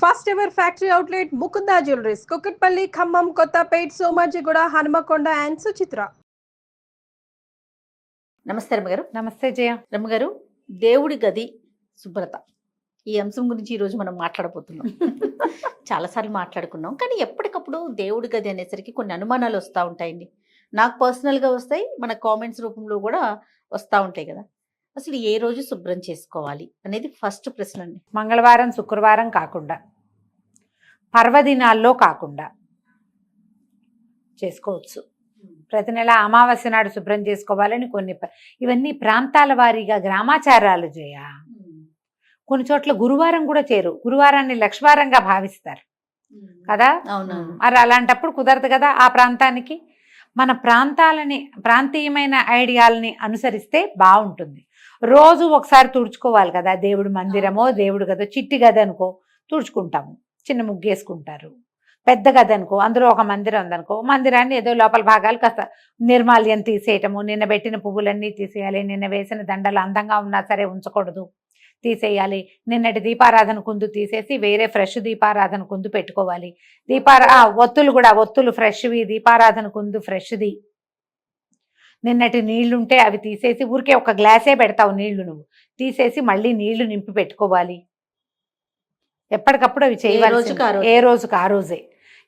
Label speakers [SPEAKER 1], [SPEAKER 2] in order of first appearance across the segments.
[SPEAKER 1] First ever factory outlet Mukunda jewelleries, Kukatpally, Khammam, Kothapet, Somajiguda, Hanamkonda and Suchitra.
[SPEAKER 2] నమస్తే రమ్మగారు.
[SPEAKER 3] నమస్తే జయ.
[SPEAKER 2] రమ్మగారు, దేవుడి గది శుభ్రత, ఈ అంశం గురించి ఈరోజు మనం మాట్లాడబోతున్నాం. చాలాసార్లు మాట్లాడుకున్నాం, కానీ ఎప్పటికప్పుడు దేవుడి గది అనేసరికి కొన్ని అనుమానాలు వస్తూ ఉంటాయండి. నాకు పర్సనల్గా వస్తాయి, మన కామెంట్స్ రూపంలో కూడా వస్తూ ఉంటాయి కదా. అసలు ఏ రోజు శుభ్రం చేసుకోవాలి అనేది ఫస్ట్ ప్రశ్న అండి.
[SPEAKER 3] మంగళవారం, శుక్రవారం కాకుండా, పర్వదినాల్లో కాకుండా చేసుకోవచ్చు. ప్రతి నెల అమావాస్య నాడు శుభ్రం చేసుకోవాలని ఇవన్నీ ప్రాంతాల వారీగా గ్రామాచారాలు చేయ. కొన్ని చోట్ల గురువారం కూడా చేరు, గురువారాన్ని లక్ష్వారంగా భావిస్తారు కదా. మరి అలాంటప్పుడు కుదరదు కదా. ఆ ప్రాంతానికి మన ప్రాంతీయమైన ఐడియాలని అనుసరిస్తే బాగుంటుంది. రోజు ఒకసారి తుడుచుకోవాలి కదా. దేవుడి మందిరమో దేవుడు గదో, చిట్టి గది అనుకో తుడుచుకుంటాము, చిన్న ముగ్గేసుకుంటారు. పెద్ద గది అనుకో, అందులో ఒక మందిరం ఉందనుకో, మందిరాన్ని ఏదో లోపల భాగాలు కాస్త నిర్మాల్యం తీసేయటము, నిన్న పెట్టిన పువ్వులన్నీ తీసేయాలి, నిన్న వేసిన దండలు అందంగా ఉన్నా సరే ఉంచకూడదు, తీసేయాలి. నిన్నటి దీపారాధన కుందు తీసేసి వేరే ఫ్రెష్ దీపారాధన కుందు పెట్టుకోవాలి. ఒత్తులు కూడా, ఒత్తులు ఫ్రెష్వి, దీపారాధన కుందు ఫ్రెష్ది. నిన్నటి నీళ్లుంటే అవి తీసేసి, ఊరికే ఒక గ్లాసే పెడతావు నీళ్లు, నువ్వు తీసేసి మళ్ళీ నీళ్లు నింపి పెట్టుకోవాలి. ఎప్పటికప్పుడు అవి చేయవచ్చు, ఏ రోజుకి ఆ రోజే.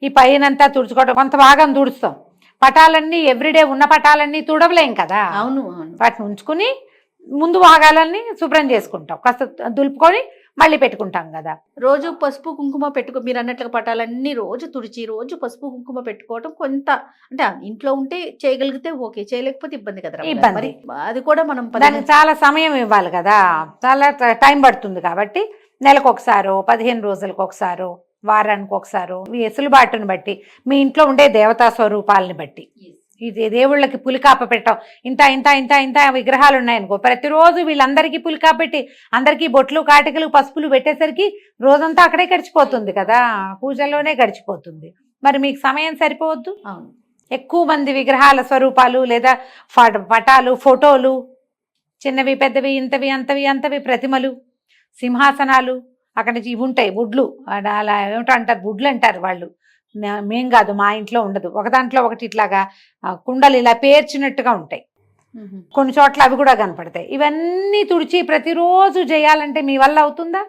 [SPEAKER 3] ఈ పైనంతా తుడుచుకోవడం, కొంత భాగం తుడుస్తాం. పటాలన్నీ ఎవ్రీడే ఉన్న పటాలన్నీ తుడవలేం కదా.
[SPEAKER 2] అవును,
[SPEAKER 3] వాటిని ఉంచుకుని ముందు భాగాలన్నీ శుభ్రం చేసుకుంటాం, కాస్త దులుపుకొని మళ్ళీ పెట్టుకుంటాం కదా.
[SPEAKER 2] రోజు పసుపు కుంకుమ మీరు అన్నట్లుగా పటాలన్నీ రోజు తుడిచి రోజు పసుపు కుంకుమ పెట్టుకోవడం కొంత, అంటే ఇంట్లో ఉంటే చేయగలిగితే ఓకే, చేయలేకపోతే ఇబ్బంది కదా.
[SPEAKER 3] ఇబ్బంది,
[SPEAKER 2] అది కూడా మనం
[SPEAKER 3] దానికి చాలా సమయం ఇవ్వాలి కదా, చాలా టైం పడుతుంది. కాబట్టి నెలకు ఒకసారో, 15 రోజులకు ఒకసారో, వారానికి ఒకసారో, మీ వెసులుబాటుని బట్టి, మీ ఇంట్లో ఉండే దేవతా స్వరూపాలని బట్టి. ఇది దేవుళ్ళకి పులికాప పెట్టాం, ఇంత ఇంత ఇంత ఇంత విగ్రహాలు ఉన్నాయనుకో, ప్రతిరోజు వీళ్ళందరికీ పులికాప పెట్టి అందరికీ బొట్లు, కాటికలు, పసుపులు పెట్టేసరికి రోజంతా అక్కడే గడిచిపోతుంది కదా, పూజల్లోనే గడిచిపోతుంది. మరి మీకు సమయం సరిపోవద్దు. ఎక్కువ మంది విగ్రహాల స్వరూపాలు లేదా పటాలు, ఫోటోలు, చిన్నవి పెద్దవి, ఇంతవి అంతవి అంతవి, ప్రతిమలు, సింహాసనాలు, అక్కడ నుంచి ఇవి ఉంటాయి బుడ్లు, అలా ఏమిటో అంటారు, బుడ్లు అంటారు వాళ్ళు, మేం కాదు, మా ఇంట్లో ఉండదు. ఒక దాంట్లో ఒకటి ఇట్లాగా కుండలు ఇలా పేర్చినట్టుగా ఉంటాయి, కొన్ని చోట్ల అవి కూడా కనపడతాయి. ఇవన్నీ తుడిచి ప్రతిరోజు చేయాలంటే మీ వల్ల అవుతుందా?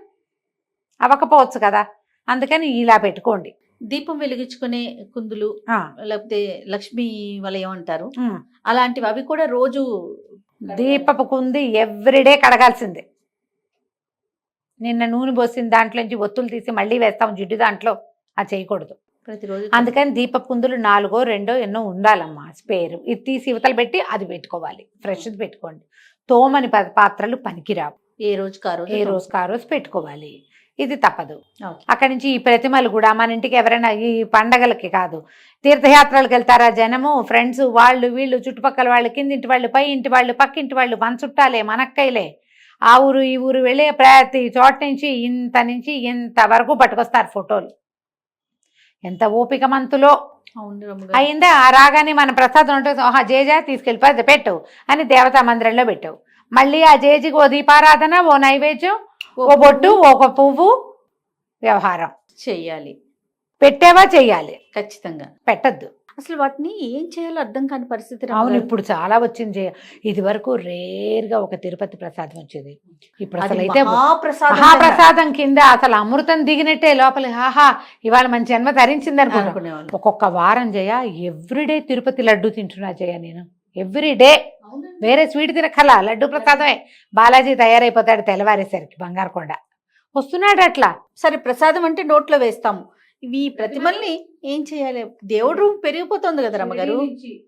[SPEAKER 3] అవ్వకపోవచ్చు కదా. అందుకని ఇలా పెట్టుకోండి.
[SPEAKER 2] దీపం వెలిగించుకునే కుందులు, లేకపోతే లక్ష్మీ వలయం అంటారు, అలాంటివి, అవి కూడా రోజు
[SPEAKER 3] దీపపు కుంది ఎవ్రీడే కడగాల్సిందే. నిన్న నూనె పోసిన దాంట్లోంచి ఒత్తులు తీసి మళ్ళీ వేస్తాం జిడ్డు దాంట్లో, అది చేయకూడదు
[SPEAKER 2] ప్రతిరోజు.
[SPEAKER 3] అందుకని దీపపు కుందులు 4 2 ఎన్నో ఉండాలమ్మా, స్పేర్. ఇది తీసి యువతలు పెట్టి అది పెట్టుకోవాలి, ఫ్రెష్ది పెట్టుకోండి. తోమని పాత్రలు పనికిరావు,
[SPEAKER 2] ఏ రోజుకి ఆ రోజు
[SPEAKER 3] పెట్టుకోవాలి. ఇది తప్పదు. అక్కడి నుంచి ఈ ప్రతిమలు కూడా మన ఇంటికి ఎవరైనా ఈ పండగలకి కాదు, తీర్థయాత్రలకు వెళ్తారా జనము, ఫ్రెండ్స్, వాళ్ళు వీళ్ళు, చుట్టుపక్కల వాళ్ళు, కిందింటి వాళ్ళు, పై ఇంటి వాళ్ళు, పక్కింటి వాళ్ళు, మన చుట్టాలే, మనక్కైలే, ఆ ఊరు ఈ ఊరు వెళ్ళే ప్రతి చోట నుంచి ఇంత వరకు పట్టుకొస్తారు ఫోటోలు. ఎంత ఓపిక మంతులో అయిందా. ఆ రాగానే మన ప్రసాదం ఉంటుంది, జేజా తీసుకెళ్ళిపోయి పెట్టు అని దేవతా మందిరంలో పెట్టావు. మళ్ళీ ఆ జేజికి ఓ దీపారాధన, ఓ నైవేద్యం, ఓ బొట్టు, ఒక పువ్వు, వ్యవహారం
[SPEAKER 2] చెయ్యాలి.
[SPEAKER 3] పెట్టావా చెయ్యాలి,
[SPEAKER 2] ఖచ్చితంగా.
[SPEAKER 3] పెట్టద్దు.
[SPEAKER 2] అసలు వాటిని ఏం చేయాలో అర్థం కాని పరిస్థితి.
[SPEAKER 3] అవును, ఇప్పుడు చాలా వచ్చింది. ఇది వరకు రేర్గా ఒక తిరుపతి ప్రసాదం వచ్చేది, ఇప్పుడు అసలు అయితే మహాప్రసాదం కింద అసలు అమృతం దిగినట్టే లోపల. హాహా, ఇవాళ మంచి జన్మ ధరించింది అనుకునే. ఒక్కొక్క వారం జయ ఎవ్రీడే తిరుపతి లడ్డు తింటున్నా జయ నేను, ఎవ్రీడే. వేరే స్వీట్ తినకల లడ్డు ప్రసాదమే. బాలాజీ తయారైపోతాడు తెల్లవారేసరికి, బంగారకొండ వస్తున్నాడు అట్లా.
[SPEAKER 2] సరే, ప్రసాదం అంటే నోట్లో వేస్తాము, ఇవి ప్రతిమల్ని ఏం చేయాలి? దేవుడు పెరిగిపోతుంది కదా రమ్మగారు.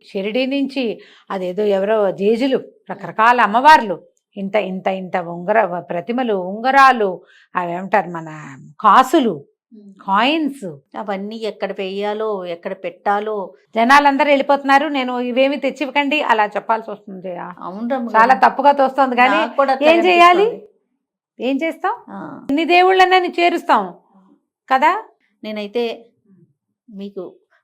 [SPEAKER 3] షిరిడి నుంచి అదేదో ఎవరో జేజులు, రకరకాల అమ్మవార్లు, ఇంత ఇంత ఇంత ప్రతిమలు, ఉంగరాలు, అవి ఏమంటారు మన కాసులు, కాయిన్స్,
[SPEAKER 2] అవన్నీ ఎక్కడ వేయాలో, ఎక్కడ పెట్టాలో
[SPEAKER 3] జనాలందరూ వెళ్ళిపోతున్నారు. నేను ఇవేమి తెచ్చివ్వకండి అలా చెప్పాల్సి వస్తుంది.
[SPEAKER 2] అవును,
[SPEAKER 3] చాలా తప్పుగా తోస్తుంది. కానీ ఏం చేయాలి, ఏం చేస్తాం? ఇన్ని దేవుళ్ళని చేరుస్తాం కదా.
[SPEAKER 2] నేనైతే మీకు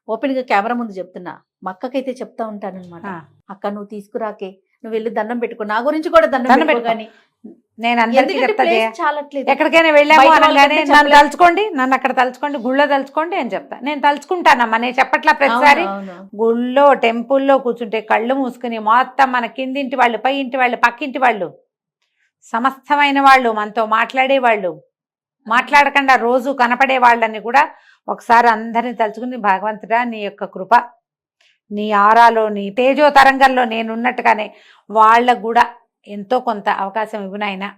[SPEAKER 2] ఓపెన్గా కెమెరా ముందు చెప్తున్నా, మా అక్కకైతే చెప్తా ఉంటాను అనమాట, అక్క నువ్వు తీసుకురాకే, నువ్వు వెళ్ళి దండం పెట్టుకో, నా గురించి కూడా దండం పెట్టుకో. కానీ
[SPEAKER 3] నేను అందరికీ
[SPEAKER 2] ఎందుకంటే
[SPEAKER 3] చెప్తా
[SPEAKER 2] place
[SPEAKER 3] జయ.
[SPEAKER 2] చాలట్లేదు.
[SPEAKER 3] ఎక్కడికైనా వెళ్ళాము
[SPEAKER 2] బయట
[SPEAKER 3] అనగానే
[SPEAKER 2] వాళ్ళకంటే
[SPEAKER 3] నన్ను
[SPEAKER 2] చెప్పలేం.
[SPEAKER 3] తలుచుకోండి, నన్ను అక్కడ తలుచుకోండి, గుళ్ళో తలుచుకోండి అని చెప్తా. నేను తలుచుకుంటానమ్మా, నేను చెప్పట్లా ప్రతిసారి.
[SPEAKER 2] అవును.
[SPEAKER 3] గుళ్ళో టెంపుల్లో కూర్చుంటే కళ్ళు మూసుకుని మొత్తం మన కిందింటి వాళ్ళు, పై ఇంటి వాళ్ళు, పక్కింటి వాళ్ళు, సమస్తమైన వాళ్ళు, మనతో మాట్లాడే వాళ్ళు, మాట్లాడకుండా రోజు కనపడే వాళ్ళని కూడా ఒకసారి అందరిని తలుచుకుని, భగవంతుడా నీ యొక్క కృప, నీ ఆరాలో, నీ తేజో తరంగంలో నేనున్నట్టుగానే వాళ్ళకు కూడా ఎంతో కొంత అవకాశం ఇవ్వనైనా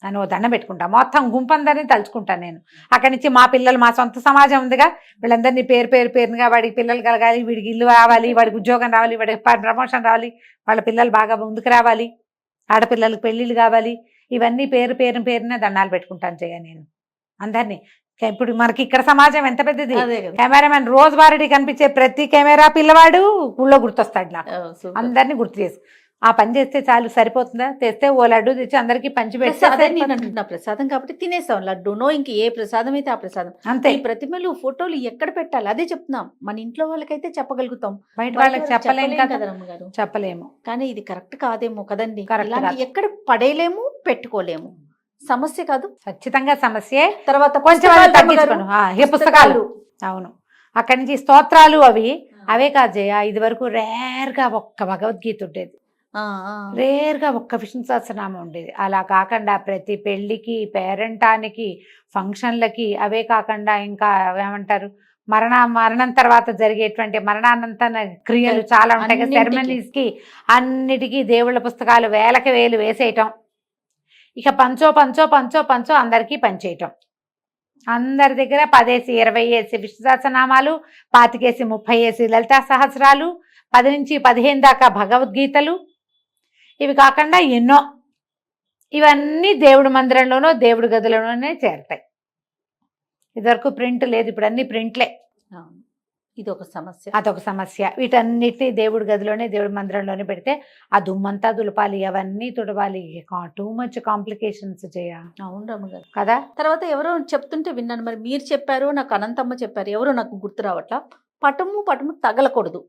[SPEAKER 3] అని ఓ దండం పెట్టుకుంటా. మొత్తం గుంపందరినీ తలుచుకుంటాను నేను. అక్కడి నుంచి మా పిల్లలు, మా సొంత సమాజం ఉందిగా, వీళ్ళందరినీ పేరుగా వాడికి పిల్లలు కలగాలి, వీడికి ఇల్లు రావాలి, వాడికి ఉద్యోగం రావాలి, వాడికి ప్రమోషన్ రావాలి, వాళ్ళ పిల్లలు బాగా ముందుకు రావాలి, ఆడపిల్లలకు పెళ్ళిళ్ళు కావాలి, ఇవన్నీ పేరున దండాలు పెట్టుకుంటాను జయ నేను అందరినీ. ఇప్పుడు మనకి ఇక్కడ సమాజం ఎంత పెద్దది.
[SPEAKER 2] అదే కదా.
[SPEAKER 3] కెమెరామెన్ రోజువారీ కనిపించే ప్రతి కెమెరా పిల్లవాడు ఊళ్ళో గుర్తొస్తాడు నాకు.
[SPEAKER 2] super.
[SPEAKER 3] అందరినీ గుర్తు చేసి ఆ పని చేస్తే చాలు, సరిపోతుందా? తెస్తే ఓ లడ్డు తెచ్చి అందరికి పంచి
[SPEAKER 2] ప్రసాదం నేను
[SPEAKER 3] పెడితే
[SPEAKER 2] అంటున్నా, ప్రసాదం కాబట్టి తినేస్తాం. లడ్డూనో ఇంక ఏ ప్రసాదం అయితే ఆ ప్రసాదం.
[SPEAKER 3] అంతే.
[SPEAKER 2] ఈ ప్రతిమలు ఫోటోలు ఎక్కడ పెట్టాలి అదే చెప్తున్నాం. మన ఇంట్లో వాళ్ళకైతే చెప్పగలుగుతాం,
[SPEAKER 3] బయట వాళ్ళకి చెప్పలేం కదా,
[SPEAKER 2] కదా రమ్మగారు.
[SPEAKER 3] చెప్పలేము.
[SPEAKER 2] కానీ ఇది కరెక్ట్ కాదేమో కదండి.
[SPEAKER 3] Correct
[SPEAKER 2] ఇలాంటి
[SPEAKER 3] కాదు.
[SPEAKER 2] ఎక్కడ పడేయలేము, పెట్టుకోలేము. సమస్య కాదు.
[SPEAKER 3] ఖచ్చితంగా సమస్యే.
[SPEAKER 2] తర్వాత
[SPEAKER 3] కొంచెం
[SPEAKER 2] పుస్తకాలు
[SPEAKER 3] తగ్గించుకోను.
[SPEAKER 2] రమ్మగారు.
[SPEAKER 3] ఏ పుస్తకాలు? అవును. అక్కడి నుంచి స్తోత్రాలు అవే కాదు జయ. ఇది వరకు రేర్గా ఒక్క భగవద్గీత ఉండేది,
[SPEAKER 2] ఆ, ఆ.
[SPEAKER 3] రేర్గా ఒక్క విష్ణు సహస్రనామం ఉండేది. అలా కాకుండా ప్రతి పెళ్లికి, పేరెంటానికి, ఫంక్షన్లకి, అవే కాకుండా ఇంకా ఏమంటారు, మరణం తర్వాత జరిగేటువంటి మరణానంతర క్రియలు చాలా ఉంటాయి కదా,
[SPEAKER 2] అన్నింటికి.
[SPEAKER 3] సెరమనీస్ కి అన్నిటికీ దేవుళ్ళ పుస్తకాలు వేలకి వేలు వేసేయటం. ఇక పంచో అందరికీ పంచేయటం. అందరి దగ్గర 10 ఏసి 20 ఏసి విష్ణు సహస్రనామాలు, 25 ఏసి 30 ఏసి లలితా సహస్రాలు, 10 నుంచి 15 దాకా భగవద్గీతలు, ఇవి కాకుండా ఎన్నో. ఇవన్నీ దేవుడి మందిరంలోనో దేవుడి గదిలోనే చేరతాయి. ఇదివరకు ప్రింట్ లేదు, ఇప్పుడు అన్ని ప్రింట్లే.
[SPEAKER 2] అవును. ఇది ఒక సమస్య.
[SPEAKER 3] అదొక సమస్య. వీటన్నిటిని దేవుడి గదిలోనే, దేవుడి మందిరంలోనే పెడితే ఆ దుమ్మంతా దులపాలి, అవన్నీ తుడవాలి. టూ మచ్ కాంప్లికేషన్స్ చేయ.
[SPEAKER 2] అవును రమ్మగారు.
[SPEAKER 3] కదా.
[SPEAKER 2] తర్వాత ఎవరో చెప్తుంటే విన్నాను, మరి మీరు చెప్పారు, నాకు అనంతమ్మ చెప్పారు, ఎవరో నాకు గుర్తు రావట్లా, పటము తగలకూడదు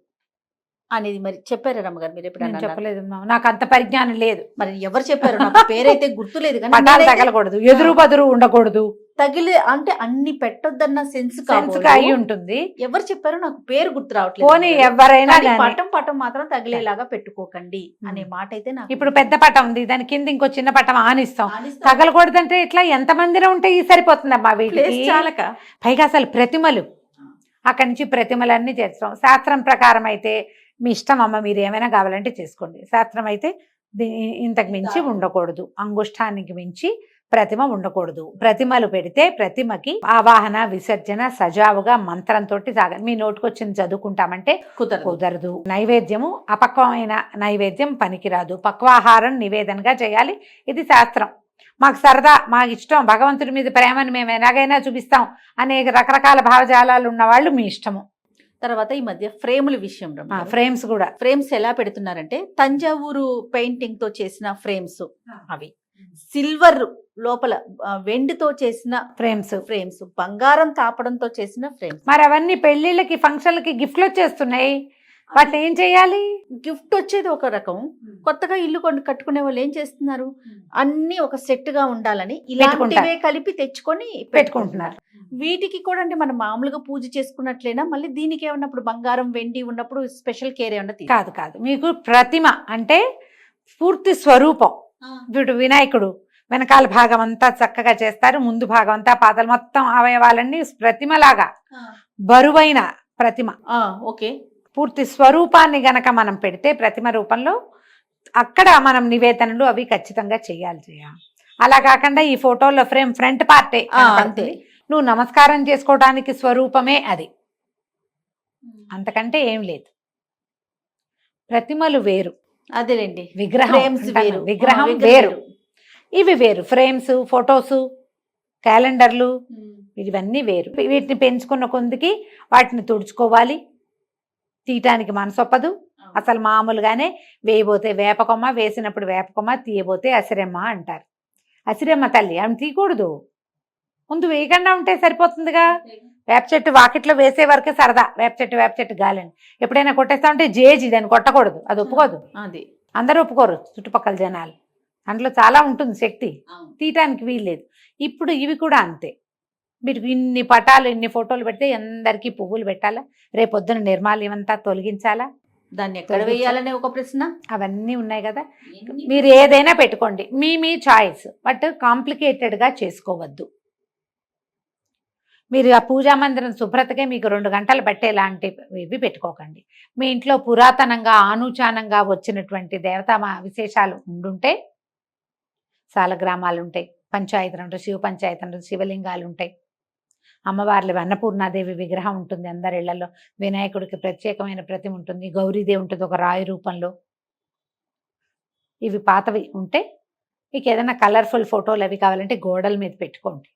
[SPEAKER 2] అనేది మరి చెప్పారు రమ్మగారు. మీరు
[SPEAKER 3] నేను
[SPEAKER 2] ఎప్పుడన్నా
[SPEAKER 3] చెప్పలేదు, నాకు అంత పరిజ్ఞానం లేదు.
[SPEAKER 2] మరి ఎవరు చెప్పారు? నాకు పేరైతే గుర్తులేదు కానీ
[SPEAKER 3] పటాలు
[SPEAKER 2] నేనైతే
[SPEAKER 3] తగలకూడదు, ఎదురు బదురు ఉండకూడదు,
[SPEAKER 2] తగిలే అంటే అన్ని పెట్టొద్దన్న సెన్స్
[SPEAKER 3] సెన్స్ అయి ఉంటుంది.
[SPEAKER 2] ఎవరు చెప్పారో నాకు పేరు గుర్తు రావట్లేదు.
[SPEAKER 3] పోనీ ఎవరైనా
[SPEAKER 2] కానీ
[SPEAKER 3] గానీ.
[SPEAKER 2] పటం మాత్రం తగిలేలాగా పెట్టుకోకండి అనే మాట అయితే నాకు
[SPEAKER 3] ఇప్పుడు పెద్ద పటం ఉంది, దాని కింద ఇంకో చిన్న పటం ఆనిస్తాం.
[SPEAKER 2] ఆనిస్తాం.
[SPEAKER 3] తగలకూడదంటే ఇట్లా ఎంత మందిలో ఉంటే ఈ సరిపోతుందమ్మా
[SPEAKER 2] ప్లేస్
[SPEAKER 3] వీటికి.
[SPEAKER 2] చాలక.
[SPEAKER 3] పైగా అసలు ప్రతిమలు, అక్కడి నుంచి ప్రతిమలన్నీ చేస్తాం. శాస్త్రం ప్రకారం అయితే మీ ఇష్టం అమ్మ, మీరు ఏమైనా కావాలంటే చేసుకోండి. శాస్త్రం అయితే ఇంతకు మించి ఉండకూడదు, అంగుష్టానికి మించి ప్రతిమ ఉండకూడదు. ప్రతిమలు పెడితే ప్రతిమకి ఆవాహన, విసర్జన సజావుగా మంత్రంతో సాగాలి. మీ నోటికొచ్చింది చదువుకుంటామంటే కుదరదు. నైవేద్యము అపక్వమైన నైవేద్యం పనికిరాదు, పక్వాహారం నివేదనగా చేయాలి. ఇది శాస్త్రం. మాకు సరదా, మాకు ఇష్టం, భగవంతుడి మీద ప్రేమను మేము ఎలాగైనా చూపిస్తాం అనేక రకరకాల భావజాలాలు ఉన్న వాళ్ళు మీ ఇష్టము.
[SPEAKER 2] తర్వాత ఈ మధ్య ఫ్రేముల విషయం
[SPEAKER 3] ఫ్రేమ్స్ కూడా,
[SPEAKER 2] ఫ్రేమ్స్ ఎలా పెడుతున్నారంటే తంజావూరు పెయింటింగ్ తో చేసిన ఫ్రేమ్స్, అవి సిల్వర్ లోపల వెండితో చేసిన ఫ్రేమ్స్, బంగారం తాపడంతో చేసిన ఫ్రేమ్స్.
[SPEAKER 3] మరి అవన్నీ పెళ్లిళ్ళకి, ఫంక్షన్లకి గిఫ్ట్లు వచ్చేస్తున్నాయి. వాటిని ఏం చేయాలి?
[SPEAKER 2] గిఫ్ట్ వచ్చేది ఒక రకం, కొత్తగా ఇల్లు కట్టుకునే వాళ్ళు ఏం చేస్తున్నారు, అన్ని ఒక సెట్ గా ఉండాలని ఇలాంటివే కలిపి తెచ్చుకొని పెట్టుకుంటున్నారు. వీటికి కూడా అంటే మనం మామూలుగా పూజ చేసుకున్నట్లేనా, మళ్ళీ దీనికి ఏమన్నప్పుడు బంగారం వెండి ఉన్నప్పుడు స్పెషల్ కేర్ ఏమన్నా?
[SPEAKER 3] కాదు, మీకు ప్రతిమ అంటే పూర్తి స్వరూపం. వీడు వినాయకుడు వెనకాల భాగం అంతా చక్కగా చేస్తారు, ముందు భాగం అంతా పాదాలు మొత్తం అవయవాలన్నీ ప్రతిమలాగా బరువైన ప్రతిమ.
[SPEAKER 2] ఓకే.
[SPEAKER 3] పూర్తి స్వరూపాన్ని గనక మనం పెడితే ప్రతిమ రూపంలో, అక్కడ మనం నివేదనలు అవి ఖచ్చితంగా చేయాలి. అలా కాకుండా ఈ ఫోటోలో ఫ్రేమ్ ఫ్రంట్ పార్టే కనపడుతుంది, నువ్వు నమస్కారం చేసుకోవడానికి స్వరూపమే అది, అంతకంటే ఏం లేదు. ప్రతిమలు వేరు,
[SPEAKER 2] అదేలేండి,
[SPEAKER 3] విగ్రహం వేరు, ఇవి వేరు. ఫ్రేమ్స్, ఫొటోస్, క్యాలెండర్లు ఇవన్నీ వేరు. వీటిని పెంచుకున్న కొందికి వాటిని తుడుచుకోవాలి, తీయటానికి మనసొప్పదు. అసలు మామూలుగానే వేయబోతే వేపకొమ్మ, వేసినప్పుడు వేపకొమ్మ, తీయబోతే అసిరెమ్మ అంటారు. అసిరెమ్మ తల్లి ఆమె తీయకూడదు, ముందు వేయకుండా ఉంటే సరిపోతుందిగా. వేప చెట్టు వాకిట్లో వేసే వరకే సరదా, వేప చెట్టు గాలని. ఎప్పుడైనా కొట్టేస్తా ఉంటే జేజి, దాన్ని కొట్టకూడదు, అది ఒప్పుకోదు,
[SPEAKER 2] అది
[SPEAKER 3] అందరూ ఒప్పుకోరు చుట్టుపక్కల జనాలు. అందులో చాలా ఉంటుంది శక్తి, తీయటానికి వీల్లేదు. ఇప్పుడు ఇవి కూడా అంతే. మీరు ఇన్ని పటాలు ఇన్ని ఫోటోలు పెడితే అందరికీ పువ్వులు పెట్టాలా, రేపొద్దున నిర్మాల్యం అంతా తొలగించాలా,
[SPEAKER 2] దాన్ని ఎక్కడ వేయాలనే ఒక ప్రశ్న.
[SPEAKER 3] అవన్నీ ఉన్నాయి కదా. మీరు ఏదైనా పెట్టుకోండి, మీ చాయిస్, బట్ కాంప్లికేటెడ్గా చేసుకోవద్దు. మీరు ఆ పూజా మందిరం శుభ్రతకే మీకు 2 గంటలు పట్టేలాంటివి పెట్టుకోకండి. మీ ఇంట్లో పురాతనంగా ఆనుచానంగా వచ్చినటువంటి దేవతా విశేషాలు ఉండుంటే, సాలగ్రామాలు ఉంటాయి, పంచాయతీలు ఉంటాయి, శివ పంచాయతీ ఉంటాయి, శివలింగాలు ఉంటాయి, అమ్మవార్లు అన్నపూర్ణాదేవి విగ్రహం ఉంటుంది అందరి ఇళ్లలో, వినాయకుడికి ప్రత్యేకమైన ప్రతిమ ఉంటుంది, గౌరీదేవి ఉంటుంది ఒక రాయి రూపంలో. ఇవి పాతవి ఉంటే మీకు ఏదైనా కలర్ఫుల్ ఫోటోలు అవి కావాలంటే గోడల మీద పెట్టుకోండి.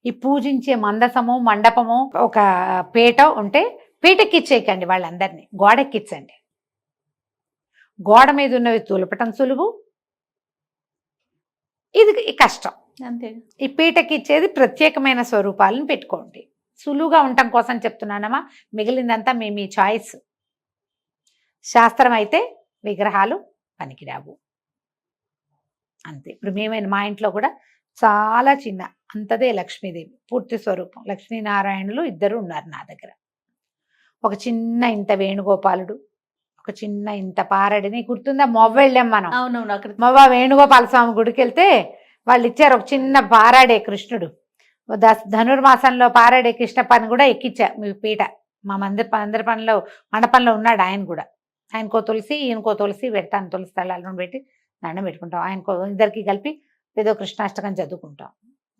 [SPEAKER 3] ఈ పూజించే మందసము మండపము ఒక పీట ఉంటే పీటెక్కిచ్చేయకండి, వాళ్ళందరినీ గోడెక్కించండి. గోడ మీద ఉన్నవి తులపటం సులువు, ఇది కష్టం.
[SPEAKER 2] అంతే.
[SPEAKER 3] ఈ పీటకిచ్చేది ప్రత్యేకమైన స్వరూపాలను పెట్టుకోండి. సులువుగా ఉండటం కోసం చెప్తున్నానమ్మా, మిగిలిందంతా మీ చాయిస్. శాస్త్రం అయితే విగ్రహాలు పనికిరావు అంతే. ఇప్పుడు మా ఇంట్లో కూడా చాలా చిన్న అంతదే లక్ష్మీదేవి పూర్తి స్వరూపం, లక్ష్మీనారాయణులు ఇద్దరు ఉన్నారు నా దగ్గర. ఒక చిన్న ఇంత వేణుగోపాలుడు, ఒక చిన్న ఇంత పారడిని, గుర్తుందా మొవ్వ వెళ్ళాం మనం,
[SPEAKER 2] అవునవును, అక్కడ
[SPEAKER 3] మొవ్వ వేణుగోపాల స్వామి గుడికి వెళ్తే వాళ్ళు ఇచ్చారు ఒక చిన్న పారాడే కృష్ణుడు. ధనుర్మాసంలో పారాడే కృష్ణ పని కూడా ఎక్కిచ్చా మీ పీట. మా మండపంలో ఉన్నాడు ఆయన కూడా. ఆయనకో తులసి ఈయనకో తులసి పెడతాను, తులసి తళ్ళను పెట్టి దండం పెట్టుకుంటాం. ఆయనకో ఇద్దరికి కలిపి ఏదో కృష్ణాష్టకం చదువుకుంటాం.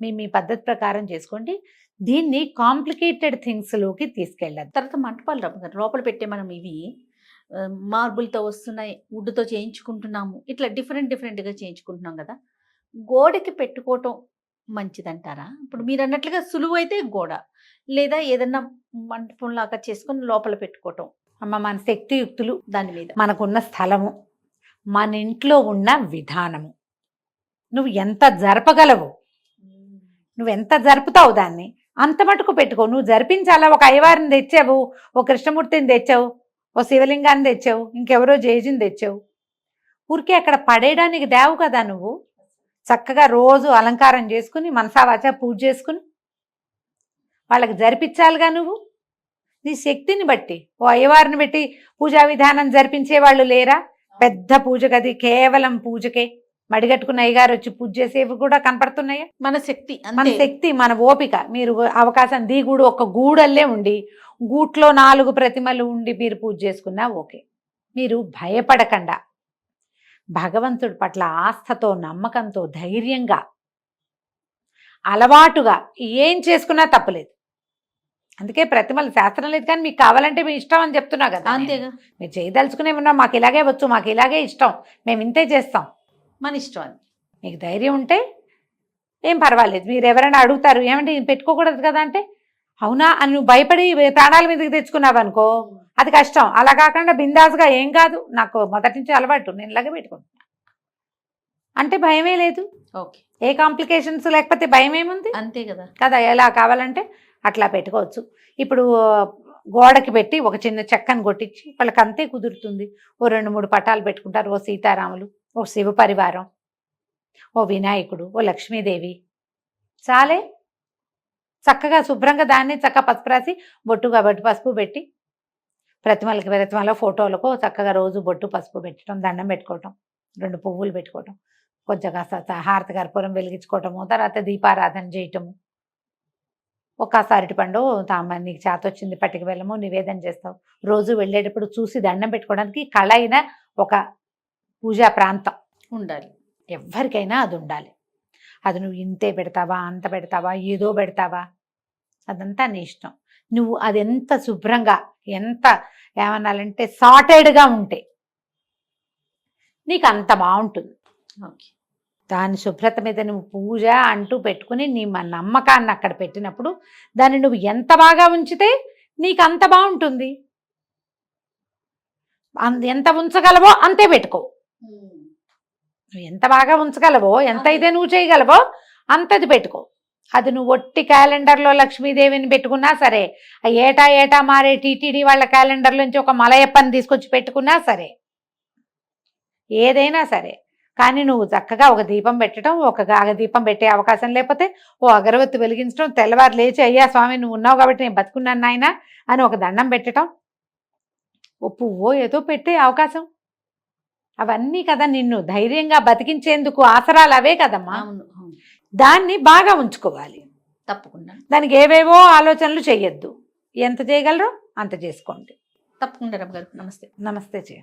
[SPEAKER 3] మీ పద్ధతి ప్రకారం చేసుకోండి. దీన్ని కాంప్లికేటెడ్ థింగ్స్లోకి తీసుకెళ్ళదు.
[SPEAKER 2] తర్వాత మంటపాలు లోపల పెట్టే మనం ఇవి మార్బుల్తో వస్తున్నాయి, వుడ్తో చేయించుకుంటున్నాము, ఇట్లా డిఫరెంట్గా చేయించుకుంటున్నాం కదా. గోడకి పెట్టుకోవటం మంచిదంటారా? ఇప్పుడు మీరు అన్నట్లుగా సులువు అయితే గోడ, లేదా ఏదన్నా మంటపం లాగా చేసుకొని లోపల పెట్టుకోవటం.
[SPEAKER 3] అమ్మ, మన శక్తియుక్తులు,
[SPEAKER 2] దాని మీద
[SPEAKER 3] మనకున్న స్థలము, మన ఇంట్లో ఉన్న విధానము, నువ్వు ఎంత జరపగలవు, నువ్వు ఎంత జరుపుతావు దాన్ని అంత మటుకు పెట్టుకో. నువ్వు జరిపించాలా, ఒక అయ్యవారిని తెచ్చావు, ఓ కృష్ణమూర్తిని తెచ్చావు, ఓ శివలింగాన్ని తెచ్చావు, ఇంకెవరో జేజిని తెచ్చావు, ఊరికే అక్కడ పడేయడానికి దేవు కదా. నువ్వు చక్కగా రోజు అలంకారం చేసుకుని మనసావాచ పూజ చేసుకుని వాళ్ళకి జరిపించాలిగా. నువ్వు నీ శక్తిని బట్టి ఓ అయ్యవారిని పెట్టి పూజా విధానం జరిపించే వాళ్ళు లేరా? పెద్ద పూజ గది కేవలం పూజకే మడిగట్టుకున్న అయ్యగారు వచ్చి పూజ చేసేవి కూడా కనపడుతున్నాయా?
[SPEAKER 2] మన శక్తి,
[SPEAKER 3] మన ఓపిక. మీరు అవకాశం దిగుడు ఒక గూడల్లే ఉండి గూట్లో 4 ప్రతిమలు ఉండి మీరు పూజ చేసుకున్నా ఓకే. మీరు భయపడకుండా భగవంతుడి పట్ల ఆస్థతో నమ్మకంతో ధైర్యంగా అలవాటుగా ఏం చేసుకున్నా తప్పలేదు. అందుకే ప్రతిమలు శాస్త్రం లేదు, కానీ మీకు కావాలంటే మీ ఇష్టం అని చెప్తున్నా కదా.
[SPEAKER 2] అంతేగా,
[SPEAKER 3] మీరు చేయదలుచుకునే ఉన్నా మాకు ఇలాగే వచ్చు, మాకు ఇలాగే ఇష్టం, మేము ఇంతే చేస్తాం,
[SPEAKER 2] మన ఇష్టం అని
[SPEAKER 3] మీకు ధైర్యం ఉంటే ఏం పర్వాలేదు. మీరు ఎవరైనా అడుగుతారు ఏమంటే పెట్టుకోకూడదు కదా అంటే, అవునా అని నువ్వు భయపడి ప్రాణాల మీదకి తెచ్చుకున్నావు అనుకో, అది కష్టం. అలా కాకుండా బిందాస్గా ఏం కాదు, నాకు మొదటి నుంచి అలవాటు, నేను ఇలాగే పెట్టుకుంటున్నా అంటే భయమే లేదు.
[SPEAKER 2] ఓకే,
[SPEAKER 3] ఏ కాంప్లికేషన్స్ లేకపోతే భయం ఏముంది?
[SPEAKER 2] అంతే కదా.
[SPEAKER 3] కదా, ఎలా కావాలంటే అట్లా పెట్టుకోవచ్చు. ఇప్పుడు గోడకి పెట్టి ఒక చిన్న చెక్కను కొట్టించి వాళ్ళకి అంతే కుదురుతుంది. ఓ 2-3 పటాలు పెట్టుకుంటారు, ఓ సీతారాములు, ఓ శివ పరివారం, ఓ వినాయకుడు, ఓ లక్ష్మీదేవి, చాలే. చక్కగా శుభ్రంగా దాన్ని చక్కగా పసుపు రాసి బొట్టుగా బొట్టు పసుపు పెట్టి ప్రతిమల ఫోటోలకు చక్కగా రోజు బొట్టు పసుపు పెట్టడం, దండం పెట్టుకోవటం, 2 పువ్వులు పెట్టుకోవటం, కొంచెం కాస్త హారతి కర్పూరం వెలిగించుకోవటము, తర్వాత దీపారాధన చేయటము, ఒక అరటిపండు నీకు చేత వచ్చింది పట్టుకు వెళ్ళము నివేదన చేస్తావు. రోజు వెళ్ళేటప్పుడు చూసి దండం పెట్టుకోవడానికి కళ అయిన ఒక పూజా ప్రాంతం
[SPEAKER 2] ఉండాలి.
[SPEAKER 3] ఎవరికైనా అది ఉండాలి. అది నువ్వు ఇంతే పెడతావా, అంత పెడతావా, ఏదో పెడతావా, అదంతా నీ ఇష్టం. నువ్వు అది ఎంత శుభ్రంగా, ఎంత ఏమన్నాలంటే సార్టెడ్గా ఉంటే నీకు అంత బాగుంటుంది.
[SPEAKER 2] ఓకే,
[SPEAKER 3] దాని శుభ్రత మీద నువ్వు పూజ అంటూ పెట్టుకుని నీ నమ్మకాన్ని అక్కడ పెట్టినప్పుడు దాన్ని నువ్వు ఎంత బాగా ఉంచితే నీకు అంత బాగుంటుంది. ఎంత ఉంచగలవో అంతే పెట్టుకో. నువ్వు ఎంత బాగా ఉంచగలవో, ఎంత అయితే నువ్వు చేయగలవో అంతది పెట్టుకో. అది నువ్వు ఒట్టి క్యాలెండర్లో లక్ష్మీదేవిని పెట్టుకున్నా సరే, ఏటా మారే టీటీడీ వాళ్ళ క్యాలెండర్లోంచి ఒక మలయప్పని తీసుకొచ్చి పెట్టుకున్నా సరే, ఏదైనా సరే కానీ నువ్వు చక్కగా ఒక దీపం పెట్టడం, ఒక దీపం పెట్టే అవకాశం లేకపోతే ఓ అగరవత్తి వెలిగించడం, తెల్లవారు లేచి అయ్యా స్వామి నువ్వు ఉన్నావు కాబట్టి నేను బతుకున్నాను నాయన అని ఒక దండం పెట్టడం, ఓ పువ్వో ఏదో పెట్టే అవకాశం, అవన్నీ కదా నిన్ను ధైర్యంగా బతికించేందుకు ఆసరాలు అవే కదమ్మా.
[SPEAKER 2] అవును అవును.
[SPEAKER 3] దాన్ని బాగా ఉంచుకోవాలి.
[SPEAKER 2] తప్పకుండా
[SPEAKER 3] దానికి ఏవేవో ఆలోచనలు చెయ్యొద్దు. ఎంత చేయగలరో అంత చేసుకోండి.
[SPEAKER 2] తప్పకుండా రమ్మ గారు. నమస్తే.
[SPEAKER 3] నమస్తే జయ.